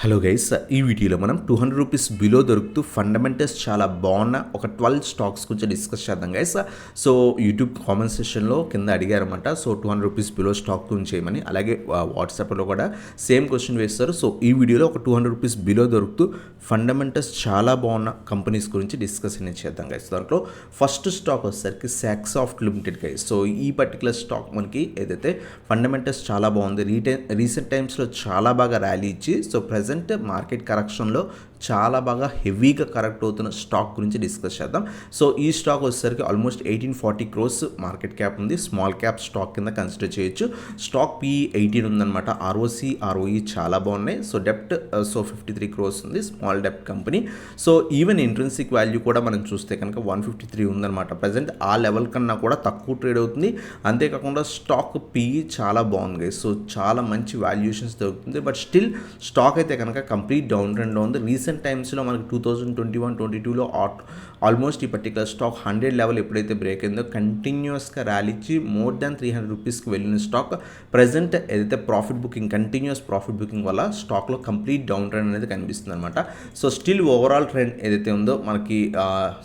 Hello guys, ఈ వీడియోలో మనం 200 రూపీస్ బిలో దొరుకుతూ ఫండమెంటల్స్ చాలా బాగున్న ఒక 12 స్టాక్స్ గురించి డిస్కస్ చేద్దాం గైస్. సో యూట్యూబ్ కామెంట్ సెషన్లో కింద అడిగారన్నమాట. సో 200 రూపీస్ బిలో స్టాక్ గురించి చేయమని, అలాగే వాట్సాప్లో కూడా సేమ్ క్వశ్చన్ వేస్తారు. సో ఈ వీడియోలో ఒక 200 రూపీస్ బిలో దొరుకుతూ ఫండమెంటల్స్ చాలా బాగున్న కంపెనీస్ గురించి డిస్కస్ అనేది చేద్దాం గైస్. దాంట్లో ఫస్ట్ స్టాక్ వచ్చేసరికి సాక్సాఫ్ట్ లిమిటెడ్ గైస్. సో ఈ పర్టికులర్ స్టాక్ మనకి ఏదైతే ఫండమెంటల్స్ చాలా బాగుంది, రీసెంట్ టైమ్స్లో చాలా బాగా ర్యాలీ ఇచ్చి సో ప్రజెంట్ మార్కెట్ కరెక్షన్లో చాలా బాగా హెవీగా కరెక్ట్ అవుతున్న స్టాక్ గురించి డిస్కస్ చేద్దాం. సో ఈ స్టాక్ వచ్చేసరికి ఆల్మోస్ట్ 1840 crores మార్కెట్ క్యాప్ ఉంది. స్మాల్ క్యాప్ స్టాక్ కింద కన్సిడర్ చేయొచ్చు. స్టాక్ PE 18 ఉందన్నమాట. ROC ROE చాలా బాగున్నాయి. సో డెప్ట్ 53 crores ఉంది. స్మాల్ డెప్ట్ company. So even intrinsic value కూడా మనం చూస్తే కనుక 153 ఉందన్నమాట. ప్రజెంట్ ఆ లెవెల్ కన్నా కూడా తక్కువ ట్రేడ్ అవుతుంది. అంతేకాకుండా స్టాక్ PE చాలా బాగుంది. సో చాలా మంచి వాల్యుయేషన్స్ దొరుకుతుంది. బట్ స్టిల్ స్టాక్ అయితే కనుక కంప్లీట్ డౌన్ ట్రెండ్లో ఉంది. రీసెంట్ టైమ్స్లో మనకి 2021-22లో ఆల్మోస్ట్ ఈ పర్టికులర్ స్టాక్ 100 లెవెల్ ఎప్పుడైతే బ్రేక్ అయిందో కంటిన్యూస్గా ర్యాలీ ఇచ్చి మోర్ దాన్ 300 రూపీస్కి వెళ్ళిన స్టాక్ ప్రజెంట్ ఏదైతే కంటిన్యూస్ ప్రాఫిట్ బుకింగ్ వల్ల స్టాక్లో కంప్లీట్ డౌన్ ట్రెండ్ అనేది కనిపిస్తుంది అనమాట. సో స్టిల్ ఓవరాల్ ట్రెండ్ ఏదైతే ఉందో మనకి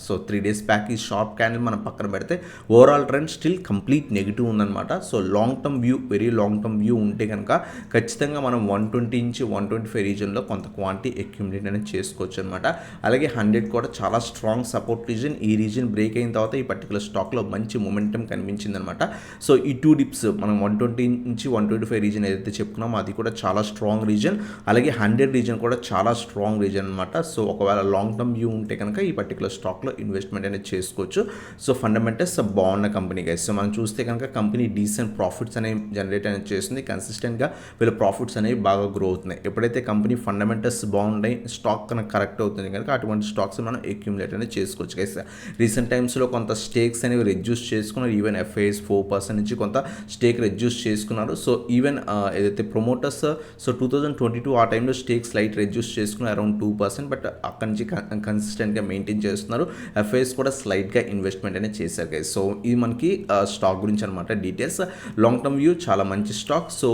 3 days బ్యాక్ ఈ షార్ప్ క్యాండిల్ మనం పక్కన పెడితే overall trend still complete negative ఉందన్నమాట. So long term view, very long term view ఉంటే కనుక ఖచ్చితంగా మనం 120 నుంచి 125 రీజన్లో కొంత క్వాంటిటీ అక్యుములేట్ అనేది చేసుకోవచ్చు అనమాట. అలాగే 100 కూడా చాలా స్ట్రాంగ్ సపోర్ట్ రీజన్. ఈ రీజన్ బ్రేక్ అయిన తర్వాత ఈ పర్టికులర్ స్టాక్లో మంచి మొమెంటం కనిపించింది అనమాట. సో ఈ 2 dips మనం 120 నుంచి 125 రీజన్ ఏదైతే చెప్పుకున్నామో అది కూడా చాలా స్ట్రాంగ్ రీజన్. అలాగే 100 రీజన్ కూడా చాలా స్ట్రాంగ్ రీజన్ అనమాట. సో ఒకవేళ లాంగ్ టర్మ్ వ్యూ ఉంటే కనుక ఈ పర్టికులర్ స్టాక్లో ఇన్వెస్ట్మెంట్ అనేది చేసుకోవచ్చు. సో ఫండమెంటల్స్ బాగున్న కంపెనీ గైస్. సో మనం చూస్తే కనుక కంపెనీ డీసెంట్ ప్రాఫిట్స్ అనేవి జనరేట్ అనేది చేస్తుంది. కన్సిస్టెంట్గా వీళ్ళ ప్రాఫిట్స్ అనేవి బాగా గ్రో అవుతున్నాయి. ఎప్పుడైతే కంపెనీ ఫండమెంటల్స్ బాగుంటాయి, స్టాక్ కనుక కరెక్ట్ అవుతుంది కనుక అటువంటి స్టాక్స్ మనం అక్యుములేట్ అనేది చేసుకోవచ్చు గైస్. రీసెంట్ టైమ్స్లో కొంత స్టేక్స్ అనేవి రెడ్యూస్ చేసుకున్నారు. ఈవెన్ FIS 4% నుంచి కొంత స్టేక్ రెడ్యూస్ చేసుకున్నారు. సో ఈవెన్ ఏదైతే ప్రమోటర్స్ 2022 ఆ టైంలో స్టేక్ స్లైట్ రెడ్యూస్ చేసుకున్నారు అరౌండ్ 2%. బట్ అక్కడి నుంచి కన్సిస్టెంట్గా మెయింటైన్ చేస్తున్నారు. FIS కూడా స్లైట్గా ఇన్వెస్ట్మెంట్ అనేది చేశారు గైస్. సో ఇది మనకి స్టాక్ గురించి అనమాట డీటెయిల్స్. లాంగ్ టర్మ్ వ్యూ చాలా మంచి స్టాక్. సో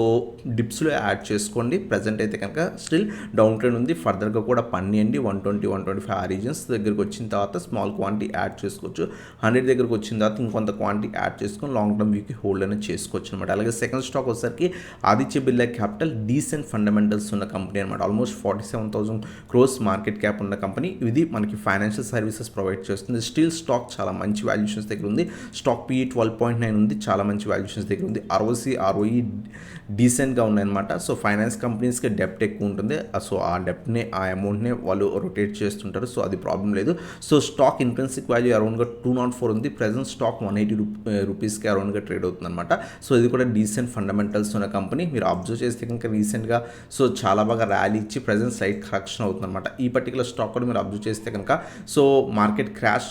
డిప్స్లో యాడ్ చేసుకోండి. ప్రజెంట్ అయితే కనుక స్టిల్ డౌన్ ట్రెండ్ ఉంది. ఫర్దర్గా కూడా పనియండి. 120-125 ఆ రీజన్స్ దగ్గరికి వచ్చిన తర్వాత స్మాల్ క్వాంటిటీ యాడ్ చేసుకోవచ్చు. 100 దగ్గరకు వచ్చిన తర్వాత ఇంకొంత క్వాంటిటీ యాడ్ చేసుకొని లాంగ్ టర్మ్ వ్యూకి హోల్డ్ అనేది చేసుకోవచ్చు అనమాట. అలాగే సెకండ్ స్టాక్ వచ్చేసరికి Aditya Birla capital. Decent fundamentals ఉన్న కంపెనీ అనమాట. ఆల్మోస్ట్ 47,000 crores మార్కెట్ క్యాప్ ఉన్న కంపెనీ. ఇది మనకి ఫైనాన్షియల్ సర్వీసెస్ ప్రొవైడ్ చేస్తుంది. స్టిల్ స్టాక్ చాలా మంచి వాల్యుయేషన్స్ దగ్గర ఉంది. స్టాక్ PE 12.9 ఉంది. చాలా మంచి వాల్యుయేషన్స్ దగ్గర ఉంది. ROC ROE డీసెంట్గా ఉన్నాయన్నమాట. సో ఫైనాన్స్ కంపెనీస్కి డెప్ట్ ఎక్కువ ఉంటుంది. సో ఆ డెప్ట్ని, ఆ అమౌంట్ని వాళ్ళు రొటేట్ చేస్తుంటారు. సో అది ప్రాబ్లం లేదు. సో స్టాక్ ఇంట్రెన్సిక్ వాల్యూ అరౌండ్గా 204 ఉంది. ప్రెజెంట్ స్టాక్ 180 రూపీస్కి అరౌండ్గా ట్రేడ్ అవుతుంది అనమాట. సో ఇది కూడా డీసెంట్ ఫండమెంటల్స్ ఉన్న కంపెనీ. మీరు అబ్జర్వ్ చేస్తే కనుక రీసెంట్గా సో చాలా బాగా ర్యాలీ ఇచ్చి ప్రజెంట్ స్లైట్ కరెక్షన్ అవుతుంది అనమాట. ఈ పర్టికులర్ స్టాక్ కూడా మీరు అబ్జర్వ్ చేస్తే కనుక సో మార్కెట్ క్రాష్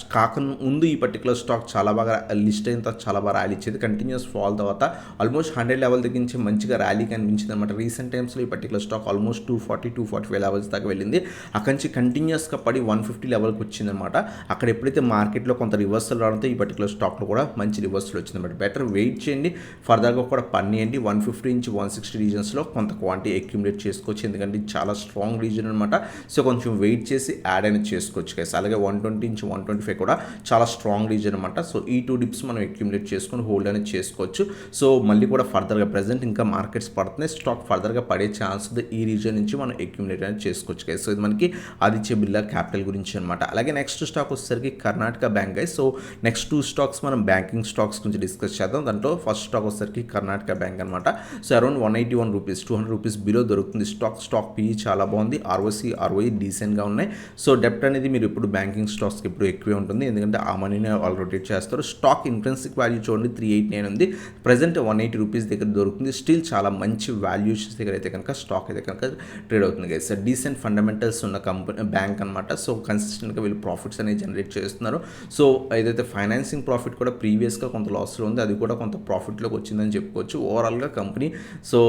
ముందు ఈ పర్టికులర్ స్టాక్ చాలా బాగా లిస్ట్ అయిన తర్వాత చాలా బాగా ర్యాలీ ఇచ్చేది. కంటిన్యూస్ ఫాల్ తర్వాత ఆల్మోస్ట్ 100 లెవెల్ దగ్గర నుంచి మంచిగా ర్యాలీ కనిపించింది అనమాట. రీసెంట్ టైమ్స్లో ఈ పర్టికులర్ స్టాక్ ఆల్మోస్ట్ 240-245 లెవెల్స్ దాకా వెళ్ళింది. అక్కడి నుంచి కంటిన్యూస్గా పడి 150 లెవెల్కి వచ్చిందనమాట. అక్కడ ఎప్పుడైతే మార్కెట్లో కొంత రివర్సల్ రావడంతో ఈ పర్టికులర్ స్టాక్లో కూడా మంచి రివర్సల్ వచ్చిందన్నమాట. బెటర్ వెయిట్ చేయండి. ఫర్దర్గా కూడా పనియండి. 150 నుంచి 160 రీజన్స్లో కొంత క్వాంటిటీ అక్యుములేట్ చేసుకోవచ్చు. ఎందుకంటే ఇది చాలా స్ట్రాంగ్ రీజన్ అనమాట. సో కొంచెం వెయిట్ చేసి యాడ్ అనేది చేసుకోవచ్చు గైస్. అలాగే 120 నుంచి 125 కూడా చాలా స్ట్రాంగ్ రీజన్ అనమాట. సో ఈ 2 dips మనం అక్యుములేట్ చేసుకొని హోల్డ్ అనేది చేసుకోవచ్చు. సో మళ్ళీ కూడా ఫర్దర్గా ప్రజెంట్ ఇంకా మార్కెట్స్ పడుతున్నాయి. స్టాక్ ఫర్దర్గా పడే ఛాన్స్ ఉంది. ఈ రీజన్ నుంచి మనం అక్యుములేట్ అనేది చేసుకోవచ్చు గైస్. సో ఇది మనకి ఆదిత్య బిర్లా క్యాపిటల్ గురించి అనమాట. అలాగే నెక్స్ట్ స్టాక్ వచ్చేసరికి Karnataka bank guys. So next 2 stocks మనం బ్యాంకింగ్ స్టాక్స్ గురించి డిస్కస్ చేద్దాం. దాంట్లో ఫస్ట్ స్టాక్ వచ్చేసరికి కర్ణాటక బ్యాంక్ అనమాట. So around 181 rupees, 200 rupees below దొరుకుతుంది స్టాక్ PE చాలా బాగుంది. ROC ROE డీసెంట్గా ఉన్నాయి. సో డెప్ట్ అనేది మీరు ఇప్పుడు బ్యాంకింగ్ స్టాక్స్కి ఇప్పుడు ఎక్కువే ఉంటుంది. ఎందుకంటే ఆ మనీని వాళ్ళు రొటేట్ చేస్తారు. స్టాక్ ఇంట్రెన్సిక్ వాల్యూ చూడండి 389 ఉంది. ప్రజెంట్ 180 రూపీస్ దగ్గర దొరుకుతుంది. స్టిల్ చాలా మంచి వాల్యుయేషన్స్ దగ్గర అయితే కనుక స్టాక్ అయితే కనుక ట్రేడ్ అవుతుంది గైస్. డీసెంట్ ఫండమెంటల్స్ ఫండమెంటల్స్ ఉన్న బ్యాంక్ అనమాట. సో కన్సిస్టెంట్గా వీళ్ళు ప్రాఫిట్స్ అనేవి జనరేట్ చేస్తున్నారు. సో ఏదైతే ఫైనాన్సింగ్ ప్రాఫిట్ కూడా ప్రీవియస్గా కొంత లాస్లో ఉంది, అది కూడా కొంత ప్రాఫిట్లోకి వచ్చిందని చెప్పుకోవచ్చు. ఓవరాల్గా కంపెనీ సో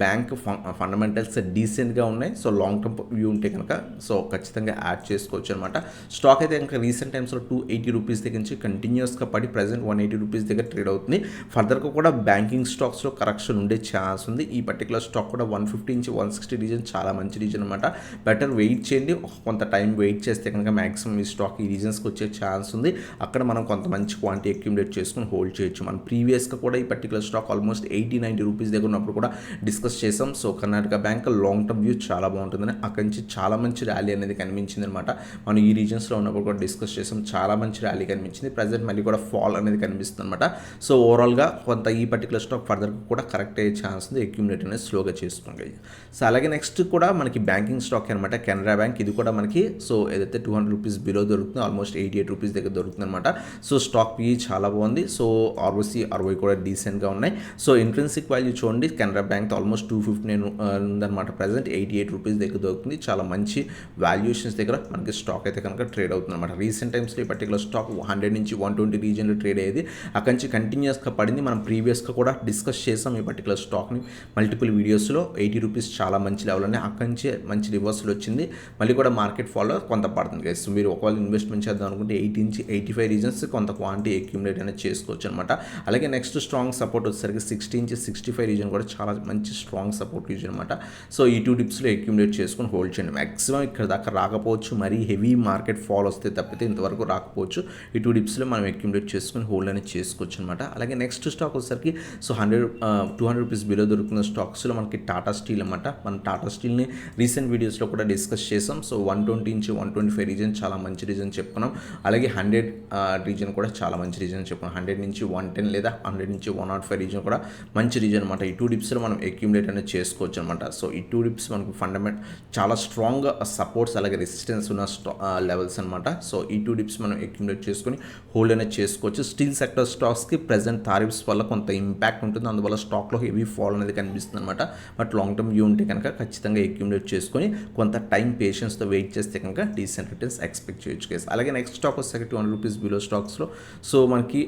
బ్యాంక్ ఫండమెంటల్స్ డీసెంట్గా ఉన్నాయి. సో లాంగ్ టర్మ్ వ్యూ ఉంటే కనుక సో ఖచ్చితంగా యాడ్ చేసుకోవచ్చు అనమాట. స్టాక్ అయితే కనుక రీసెంట్ టైమ్స్లో 280 రూపీస్ దగ్గర నుంచి కంటిన్యూస్గా పడి ప్రజెంట్ 180 రూపీస్ దగ్గర ట్రేడ్ అవుతుంది. ఫర్దర్గా కూడా బ్యాంకింగ్ స్టాక్స్లో కరెక్షన్ ఉండే ఛాన్స్ ఉంది. ఈ పర్టికులర్ స్టాక్ కూడా 150 నుంచి 160 రీజన్ చాలా మంచి రీజన్ అనమాట. బెటర్ వెయిట్ చేయండి, కొంత టైం వెయిట్ చేస్తే కనుక మ్యాక్సిమం ఈ స్టాక్ ఈ రీజన్స్కి వచ్చే ఛాన్స్ ఉంది. అక్కడ మనం కొంత మంచి క్వాంటిటీ అక్యుములేట్ చేసుకుని హోల్డ్ చేయొచ్చు. మనం ప్రీవియస్గా కూడా ఈ పర్టికులర్ స్టాక్ ఆల్మోస్ట్ 80-90 రూపీస్ దగ్గర ఉన్నప్పుడు కూడా డిస్కస్ చేసాం. So Karnataka bank long term view చాలా బాగుంటుందని అక్కడి నుంచి చాలా మంచి ర్యాలీ అనేది కనిపించింది అనమాట. మనం ఈ రీజన్స్లో ఉన్నప్పుడు కూడా డిస్కస్ చేసాం, చాలా మంచి ర్యాలీ కనిపించింది. ప్రజెంట్ మళ్ళీ కూడా ఫాల్ అనేది కనిపిస్తుంది అనమాట. సో ఓవరాల్గా కొంత ఈ పర్టికులర్ స్టాక్ ఫర్దర్ కూడా కరెక్ట్ అయ్యే ఛాన్స్ ఉంది. అక్యుములేట్ అనేది స్లోగా చేసుకోండి. సో అలాగే నెక్స్ట్ కూడా మనకి బ్యాంకింగ్ స్టాక్ అనమాట కెనరా బ్యాంక్. ఇది కూడా మనకి సో ఏదైతే 200 రూపీస్ బిలో దొరుకుతుంది, ఆల్మోస్ట్ 88 రూపీస్ దగ్గర దొరుకుతుంది అనమాట. సో స్టాక్ పీ చాలా బాగుంది. సో ఆర్ఓసి 60 కూడా డీసెంట్గా ఉన్నాయి. సో ఇంట్రెన్సిక్ వాల్యూ చూడండి, కెనరా బ్యాంక్ ఆల్మోస్ట్ 259 ఉందన్నమాట. ప్రజెంట్ 88 రూపీస్ దగ్గర దొరుకుతుంది. చాలా మంచి వాల్యుయేషన్స్ దగ్గర మనకి స్టాక్ అయితే కనుక ట్రేడ్ అవుతుంది అనమాట. రీసెంట్ టైమ్స్లో ఈ పర్టికులర్ స్టాక్ 100 నుంచి 120 రీజన్లో ట్రేడ్ అయ్యేది, అక్కడి నుంచి కంటిన్యూస్గా పడింది. మనం ప్రీవియస్గా కూడా డిస్కస్ చేసాం ఈ పర్టికులర్ స్టాక్ని మల్టిపుల్ వీడియోస్లో. 80 రూపీస్ చాలా మంచి లెవెల్ అని అక్కడి నుంచి మంచి రివర్సల్ వచ్చింది. మళ్ళీ కూడా మార్కెట్ ఫాలో కొంత పడుతుంది గైస్. మీరు ఒకవేళ ఇన్వెస్ట్మెంట్ చేద్దాం అనుకుంటే 80 నుంచి 85 రీజన్స్ కొంత క్వాంటిటీ అక్యుములేట్ అనేది చేసుకోవచ్చు అనమాట. అలాగే నెక్స్ట్ స్ట్రాంగ్ సపోర్ట్ వచ్చేసరికి 60 నుంచి 65 రీజన్ కూడా చాలా మంచి స్ట్రాంగ్ సపోర్ట్ రీజన్ అనమాట. సో ఈ 2 డిప్స్లో అక్యుములేట్ చేసుకొని హోల్డ్ చేయండి. మ్యాక్సిమం ఇక్కడ దాకా రాకపోవచ్చు, మరీ హెవీ మార్కెట్ ఫాల్ వస్తే తప్పితే ఇంతవరకు రాకపోవచ్చు. ఈ 2 డిప్స్లో మనం అక్యుములేట్ చేసుకొని హోల్డ్ అనేది చేసుకోవచ్చు అనమాట. అలాగే నెక్స్ట్ స్టాక్ వచ్చేసరికి సో 200 రూపీస్ బిలో దొరుకుతున్న స్టాక్స్లో మనకి టాటా స్టీల్ అనమాట. మనం టాటా స్టీల్ని రీసెంట్ వీడియోస్లో కూడా డిస్కస్ చేసాం. సో 120 నుంచి 125 రీజన్ చాలా మంచి రీజన్ చెప్పుకున్నాం. అలాగే 100 రీజన్ కూడా చాలా మంచి రీజన్ చెప్పుకున్నాం. 100 నుంచి 110 లేదా 100 నుంచి 105 రీజన్ కూడా మంచి రీజన్ అనమాట. ఈ 2 డిప్స్లో మనం అక్యుములేట్ అనేది చేసుకోవచ్చు అనమాట. సో ఈ 2 డిప్స్ మనకు చాలా స్ట్రాంగ్ సపోర్ట్స్ అలాగే రెసిస్టెన్స్ ఉన్న లెవెల్స్ అనమాట. సో ఈ 2 డిప్స్ మనం అక్యుములేట్ చేసుకొని హోల్డ్ అనేది చేసుకోవచ్చు. స్టీల్ సెక్టర్ స్టాక్స్కి ప్రెజెంట్ టారిఫ్స్ వల్ల కొంత ఇంపాక్ట్ ఉంటుంది, అందువల్ల స్టాక్లో హెవీ ఫాల్ అనేది కనిపిస్తుంది అనమాట. బట్ లాంగ్ టర్మ్ వ్యూ ఉంటే కనుక ఖచ్చితంగా అక్యుములేట్ చేసుకొని కొంత టైం పేషెన్స్తో వెయిట్ చేస్తే కనుక డీసెంట్ రిటర్న్స్ ఎక్స్పెక్ట్ చేయొచ్చు కేసు. అలాగే నెక్స్ట్ స్టాక్ వస్తే 200 రూపీస్ బిలో స్టాక్స్లో సో మనకి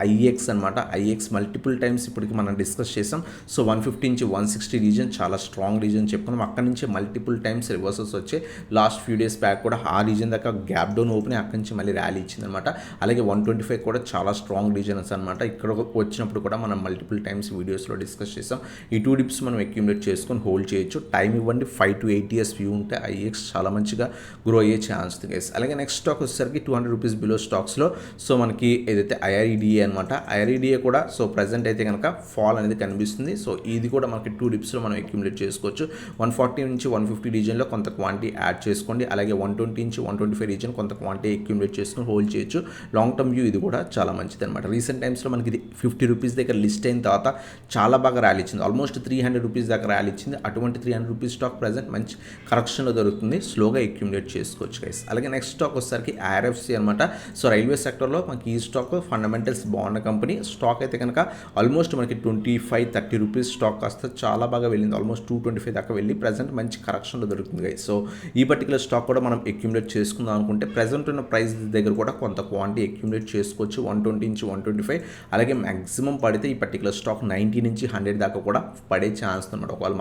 ఐఎక్స్ అనమాట. ఐఎక్స్ మల్టిపుల్ టైమ్స్ ఇప్పటికి మనం డిస్కస్ చేసాం. సో 150 నుంచి 160 రీజన్ చాలా స్ట్రాంగ్ రీజన్ చెప్పుకున్నాం. అక్కడి నుంచి మల్టిపుల్ టైమ్స్ రివర్సల్స్ వచ్చే లాస్ట్ ఫ్యూ డేస్ బ్యాక్ కూడా ఆ రీజన్ దాకా గ్యాప్ డౌన్ ఓపెన్ అక్కడి నుంచి మళ్ళీ ర్యాలీ ఇచ్చిందనమాట. అలాగే 125 కూడా చాలా స్ట్రాంగ్ రీజన్స్ అనమాట. ఇక్కడ వచ్చినప్పుడు కూడా మనం మల్టిపుల్ టైమ్స్ వీడియోస్లో డిస్కస్ చేసాం. ఈ 2 డిప్స్ మనం అక్యుములేట్ చేసుకొని హోల్డ్ చేయొచ్చు. టైం ఇవ్వండి, 5 to 8 years వ్యూ ఉంటే ఐఎక్స్ చాలా మంచిగా గ్రో అయ్యే ఛాన్స్ ఉంది గైస్. అలాగే నెక్స్ట్ స్టాక్ వచ్చేసరికి 200 రూపీస్ బిలో స్టాక్స్లో సో మనకి ఏదైతే ఐఆర్ఈడిఏ అనమాట. ఐఆర్ఈడిఏ కూడా సో ప్రజెంట్ అయితే కనుక ఫాల్ అనేది కనిపిస్తుంది. సో ఇది కూడా మనకి 2 డిప్స్లో మనం అక్యుములేట్ చేసుకోవచ్చు. 140 నుంచి 150 రీజన్లో కొంత క్వాంటిటీ యాడ్ చేసుకోండి. అలాగే 120 నుంచి 125 రీజన్ కొంత క్వాంటిటీ అక్యుములేట్ చేసుకొని హోల్డ్ చేయొచ్చు. లాంగ్ టర్మ్ వ్యూ ఇది కూడా చాలా మంచిది అనమాట. రీసెంట్ టైమ్స్లో మనకి ఇది 50 రూపీస్ దగ్గర లిస్ట్ అయిన తర్వాత చాలా బాగా ర్యాలీ ఇచ్చింది. ఆల్మోస్ట్ 300 రూపీస్ దాకా ర్యాలీ ఇచ్చింది. అటువంటి 300 రూపీస్ స్టాక్ ప్రజెంట్ మంచి కరెక్షన్లో దొరుకుతుంది. స్లోగా అక్యుములేట్ చేసుకోవచ్చు గైస్. అలాగే నెక్స్ట్ స్టాక్ వచ్చేసరికి ఐఆర్ఎఫ్సి అనమాట. సో రైల్వే సెక్టర్లో మనకి ఈ స్టాక్ ఫండమెంటల్స్ బాగున్న కంపెనీ. స్టాక్ అయితే కనుక ఆల్మోస్ట్ మనకి 25-30 రూపీస్ స్టాక్ కాస్త చాలా బాగా వెళ్ళింది. ఆల్మోస్ట్ 225 దాకా వెళ్ళి ప్రజెంట్ మంచి కరెక్షన్లో దొరుకుతుంది గైస్. సో ఈ పర్టికులర్ స్టాక్ కూడా మనం అక్యుములేట్ చేసుకుందాం అనుకుంటే ప్రజెంట్ ఉన్న ప్రైస్ దగ్గర కూడా కొంత క్వాంటిటీ అక్యుములేట్ చేసుకోవచ్చు. 120 నుంచి 125. అలాగే మ్యాక్సిమం పడితే ఈ పర్టికులర్ స్టాక్ 90 నుంచి 100 దాకా కూడా పడే ఛాన్స్ అనమాట. ఒకవేళ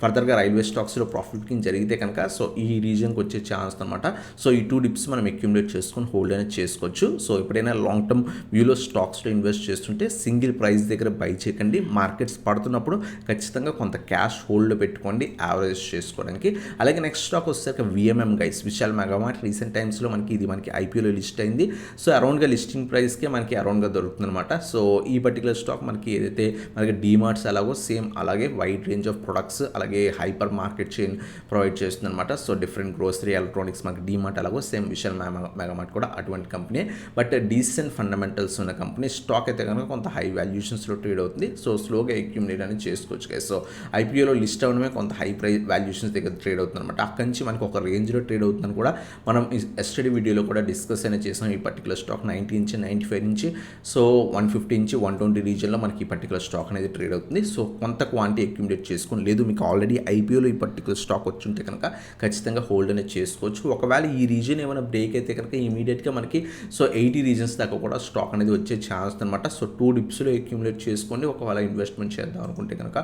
ఫర్దర్గా రైల్వే స్టాక్స్లో ప్రాఫిట్ కింద జరిగితే కనుక సో ఈ రీజన్కి వచ్చే ఛాన్స్ అనమాట. సో ఈ 2 డిప్స్ మనం అక్యుములేట్ చేసుకొని హోల్డ్ అనేది చేసుకోవచ్చు. సో ఎప్పుడైనా లాంగ్ టర్మ్ వ్యూలో స్టాక్స్లో ఇన్వెస్ట్ చేస్తుంటే సింగిల్ ప్రైస్ దగ్గర బై చేయకండి. మార్కెట్స్ పడుతున్నప్పుడు ఖచ్చితంగా కొంత క్యాష్ హోల్డ్లో పెట్టుకోండి యావరేజ్ చేసుకోవడానికి. అలాగే నెక్స్ట్ స్టాక్ వచ్చేసరికి VMM guys, Vishal Megamart. Recent టైమ్స్లో మనకి ఐపీఓలో లిస్ట్ అయింది. సో అరౌండ్గా లిస్టింగ్ ప్రైస్కే మనకి అరౌండ్గా దొరుకుతుంది అనమాట. సో ఈ పర్టికులర్ స్టాక్ మనకి ఏదైతే మనకి డీమార్ట్స్ ఎలాగో సేమ్ అలాగే వైడ్ రేంజ్ ఆఫ్ ప్రొడక్ట్స్ అలాగే హైపర్ మార్కెట్ చైన్ ప్రొవైడ్ చేస్తుంది అనమాట. సో డిఫరెంట్ గ్రోసరీ ఎలక్ట్రానిక్స్ మనకి డీమార్ట్ ఎలాగో సేమ్ విశాల్ మెగామార్ట్ కూడా అటువంటి కంపెనీ. బట్ డీసెంట్ ఫండమెంటల్స్ ఉన్న కంపెనీ. స్టాక్ అయితే కనుక కొంత హై వాల్యుయేషన్స్లో ట్రేడ్ అవుతుంది. సో స్లోగా అక్యుములేట్ అనేది చేసుకోవచ్చు కదా. సో ఐపీఓలో లిస్ట్ అవడమే కొంత హై ప్రైస్ వాల్యుయేషన్స్ దగ్గర ట్రేడ్ అవుతుంది అనమాట. అక్కడి నుంచి మనకి ఒక రేంజ్లో ట్రేడ్ అవుతుందని కూడా మనం ఎస్టడీ వీడియోలో కూడా డిస్కస్ అనేది చేసాం. ఈ పర్టికులర్ స్టాక్ 90 నుంచి 95 నుంచి సో 150 నుంచి 120 రీజన్లో మనకి ఈ పర్టికులర్ స్టాక్ అనేది ట్రేడ్ అవుతుంది. సో కొంత క్వాంటిటీ అక్యుములేట్ చేసుకుని లేదు మీకు ఆల్రెడీ ఐపీఓలో ఈ పర్టికులర్ స్టాక్ వచ్చి ఉంటే కనుక ఖచ్చితంగా హోల్డ్ అనేది చేసుకోవచ్చు. ఒకవేళ ఈ రీజన్ ఏమైనా బ్రేక్ అయితే కనుక ఇమీడియట్గా మనకి సో 80 రీజన్స్ దాకా కూడా స్టాక్ అనేది వచ్చే ఛాన్స్ అనమాట. సో 2 డిప్స్లో అక్యుములేట్ చేసుకోండి ఒకవేళ ఇన్వెస్ట్మెంట్ చేద్దాం అనుకుంటే కనుక.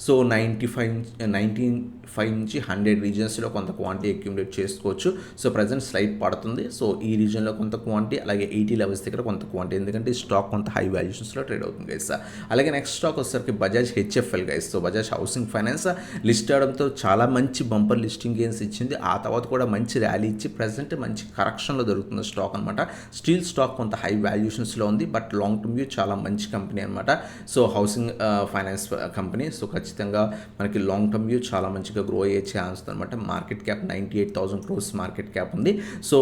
సో 95 నుంచి 100 రీజన్స్లో కొంత క్వాంటిటీ అక్యుములేట్ చేసుకోవచ్చు. సో ప్రజెంట్ స్లైడ్ పడుతుంది. సో ఈ రీజన్లో కొంత క్వాంటిటీ, అలాగే 80 లెవెల్స్ దగ్గర కొంత క్వాంటిటీ, ఎందుకంటే ఈ స్టాక్ కొంత హై వాల్యుయేషన్స్లో ట్రేడ్ అవుతుంది గైస్. అలాగే నెక్స్ట్ స్టాక్ వచ్చేసరికి Bajaj HFL guys. So Bajaj housing finance list అవడంతో చాలా మంచి బంపర్ లిస్టింగ్ గెయిన్స్ ఇచ్చింది. ఆ తర్వాత కూడా మంచి ర్యాలీ ఇచ్చి ప్రజెంట్ మంచి కరెక్షన్లో దొరుకుతున్న స్టాక్ అనమాట. స్టీల్ స్టాక్ కొంత హై వాల్యుయేషన్స్లో ఉంది, బట్ లాంగ్ టర్మ్ వ్యూ చాలా మంచి కంపెనీ అనమాట. So housing finance company. So ఖచ్చితంగా మనకి లాంగ్ టర్మ్ వ్యూ చాలా మంచిగా గ్రో అయ్యే ఛాన్స్ అనమాట. Market cap 98,000 crores market cap ఉంది. సో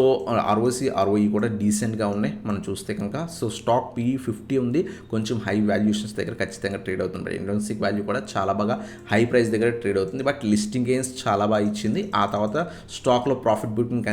ఆర్ఓసి ఆర్ఓఈ కూడా డీసెంట్గా ఉన్నాయి మనం చూస్తే కనుక. సో స్టాక్ PE 50 ఉంది, కొంచెం హై వాల్యుయేషన్స్ దగ్గర ఖచ్చితంగా ట్రేడ్ అవుతుంది. ఇంట్రెన్సిక్ వాల్యూ కూడా చాలా బాగా హై ప్రైస్ దగ్గర ట్రేడ్ అవుతుంది, బట్ లిస్టింగ్ గెయిన్స్ చాలా బాగా ఇచ్చింది. ఆ తర్వాత స్టాక్లో profit booking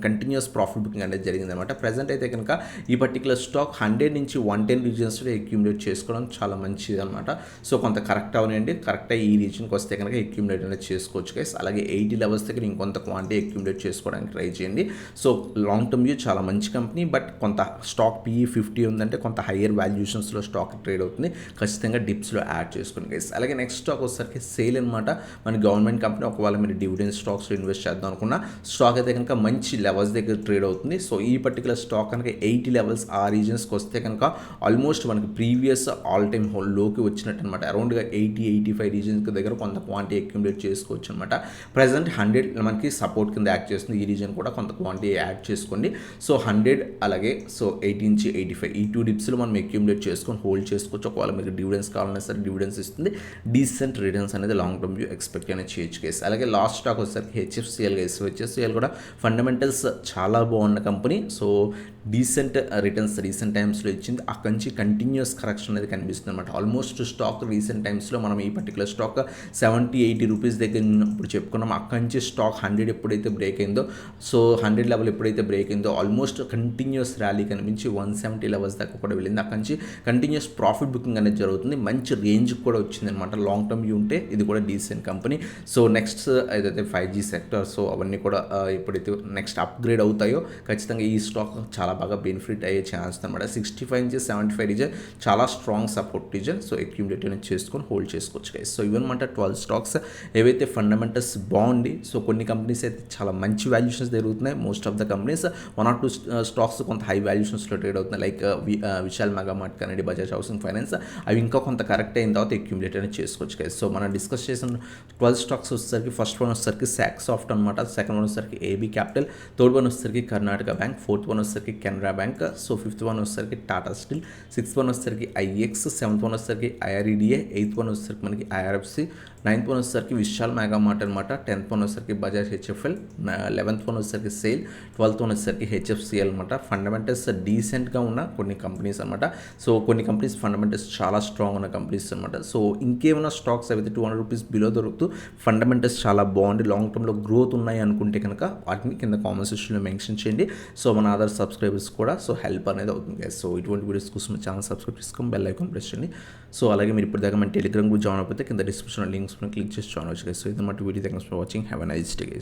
continuous profit booking అనేది జరిగింది అనమాట. ప్రజెంట్ అయితే కనుక ఈ పర్టికులర్ స్టాక్ 100 నుంచి 110 రీజన్స్లో అక్యూములేట్ చేసుకోవడం చాలా మంచిది అనమాట. సో కొంత కరెక్ట్ అవనండి, కరెక్ట్గా ఈ రీజన్కి వస్తే కనుక అక్యూములేట్ అనేది చేసుకోవచ్చు గైస్. అలాగే 80 లెవెల్స్ దగ్గర ఇంకొంత క్వాంటిటీ అక్యూములేట్ చేసుకోవడానికి ట్రై చేయండి. సో లాంగ్ టర్మ్ వ్యూ చాలా మంచి కంపెనీ, బట్ కొంత స్టాక్ PE 50 ఉందంటే కొంత హయ్యర్ వాల్యుయేషన్స్లో స్టాక్ ట్రేడ్ అవుతుంది. ఖచ్చితంగా డిప్స్లో యాడ్ చేసుకోండి గైస్. అలాగే నెక్స్ట్ స్టాక్ వచ్చేసరికి సేల్ అనమాట. మన గవర్నమెంట్ కంపెనీ. ఒకవేళ మీరు డివిడెండ్ స్టాక్స్లో ఇన్వెస్ట్ చేద్దాం అనుకున్న స్టాక్ అయితే కనుక మంచి లెవెల్స్ దగ్గర ట్రేడ్ అవుతుంది. సో ఈ పర్టికులర్ స్టాక్ కనుక 80 లెవెల్స్ ఆ రీజన్స్కి వస్తే కనుక ఆల్మోస్ట్ మనకి ప్రీవియస్ ఆల్ టైమ్ లోకి వచ్చినట్టు అనమాట. అరౌండ్గా 80-85 రీజన్స్ దగ్గర కొంత క్వాంటిటీ అక్యుములేట్ చేసుకోవచ్చు అనమాట. ప్రజెంట్ 100 మనకి సపోర్ట్ కింద యాక్ట్ చేస్తుంది. ఈ రీజన్ కూడా కొంత క్వాంటిటీ యాడ్ చేసుకోండి. సో 100 అలాగే సో 80 నుంచి 85 ఈ 2 డిప్స్లో మనం అక్యుములేట్ చేసుకొని హోల్డ్ చేసుకోవచ్చు. ఒకవేళ మీకు డివిడెన్స్ కావాలన్నా సరే డివిడెన్స్ ఇస్తుంది. డీసెంట్ రిటర్న్స్ అనేది లాంగ్ టర్మ్ వ్యూ ఎక్స్పెక్ట్ అనేది చేయొచ్చు గైస్. అలాగే లాస్ట్ స్టాక్ వచ్చేసరికి HFCL గైస్. HFCL కూడా ఫండమెంటల్స్ చాలా బాగున్న company. So decent returns recent టైమ్స్లో ఇచ్చింది. అక్కడి నుంచి కంటిన్యూస్ కరెక్షన్ అనేది కనిపిస్తుంది అనమాట. ఆల్మోస్ట్ స్టాక్ రీసెంట్ టైమ్స్లో మనం ఈ పర్టికులర్ స్టాక్ 70-80 రూపీస్ దగ్గర ఇప్పుడు చెప్పుకున్నాం. అక్కడి నుంచి స్టాక్ 100 ఎప్పుడైతే బ్రేక్ అయిందో, సో 100 లెవెల్ ఎప్పుడైతే బ్రేక్ అయిందో ఆల్మోస్ట్ కంటిన్యూస్ ర్యాలీ కనిపించి 170 లెవెల్స్ దాకా కూడా వెళ్ళింది. అక్కడి నుంచి కంటిన్యూస్ ప్రాఫిట్ బుకింగ్ అనేది జరుగుతుంది. మంచి రేంజ్ కూడా వచ్చింది అనమాట. లాంగ్ టర్మ్ వ్యూ ఉంటే ఇది కూడా డీసెంట్ కంపెనీ. సో నెక్స్ట్ ఏదైతే 5G సెక్టర్, సో అవన్నీ కూడా ఎప్పుడైతే నెక్స్ట్ అప్గ్రేడ్ అవుతాయో ఖచ్చితంగా ఈ స్టాక్ చాలా బాగా బెనిఫిట్ అయ్యే ఛాన్స్ అనమాట. 65 నుంచి 75 రీజన్ చాలా strong support reason. So accumulate అనేది చేసుకొని హోల్డ్ చేసుకోవచ్చు గైస్. సో ఇవన్నమాట 12 స్టాక్స్ ఏవైతే ఫండమెంటల్స్ బాగుంది. సో కొన్ని కంపెనీస్ అయితే చాలా మంచి వాల్యుయేషన్స్ జరుగుతున్నాయి. Most of the companies 1 or 2 stocks కొంత హై వాల్యుయేషన్స్లో ట్రేడ్ అవుతున్నాయి. లైక్ విశాల్ మెగా మార్ట్ కానీ బజాజ్ హౌసింగ్ ఫైనాన్స్. అవి ఇంకా కొంత కరెక్ట్ అయిన తర్వాత అక్యూములేట్ అనేది చేసుకోవచ్చు గైస్. సో మనం డిస్కస్ చేసిన 12 స్టాక్స్ వచ్చేసరికి ఫస్ట్ వన్ వచ్చేసరికి సాక్ సాఫ్ట్ అనమాట. సెకండ్ వన్ వచ్చేసరికి AB క్యాపిటల్, థర్డ్ వన్ వచ్చేసరికి కర్ణాటక బ్యాంక్, ఫోర్త్ వన్ వచ్చేసరికి Canara bank, so fifth one వచ్చేసరికి టాటా స్టీల్, సిక్స్త్ వన్ వచ్చేసరికి IEX, సెవెంత్ వన్ వచ్చేసరికి IREDA, ఎయిత్ వన్ వచ్చేసరికి మనకి IRFC, నైన్త్ వన్ వచ్చేసరికి విశాల్ మెగా మార్ట్ అనమాట, 10th వన్ వచ్చేసరికి బజాజ్ HFL, 11th వన్ వచ్చేసరికి సేల్, 12th వన్ వచ్చేసరికి HFCL అనమాట. ఫండమెంటల్స్ డీసెంట్గా ఉన్న కొన్ని కంపెనీస్ అనమాట. సో కొన్ని కంపెనీస్ ఫండమెంటల్స్ చాలా స్ట్రాంగ్ ఉన్న కంపెనీస్ అనమాట. సో ఇంకేమైనా స్టాక్స్ అయితే 200 రూపీస్ బిలో దొరుకుతూ ఫండమెంటల్స్ చాలా బాగుంది, లాంగ్ టర్మ్లో గ్రోత్ ఉన్నాయి అనుకుంటే కనుక వాటిని కింద కామెంట్ సెక్షన్లో మెన్షన్ చేయండి. సో మన అదర్ సబ్స్క్రైబర్స్ కూడా సో హెల్ప్ అనేది అవుతుంది. సో ఇటువంటి వీడియోస్ కోసం ఛానల్ సబ్స్క్రైబ్ చేసుకొని బెల్ ఐకాన్ ప్రెస్ చేయండి. సో అలాగే మీరు ఇప్పుడు దాకా మన టెలిగ్రామ్ కూడా జాయిన్ అయిపోతే కింద డిస్క్రిప్షన్ లింక్స్ క్లిక్ చేసి జాయిన్ అవ్వచ్చు. సో ఇది మాట video. Thanks for watching. Have a nice day guys.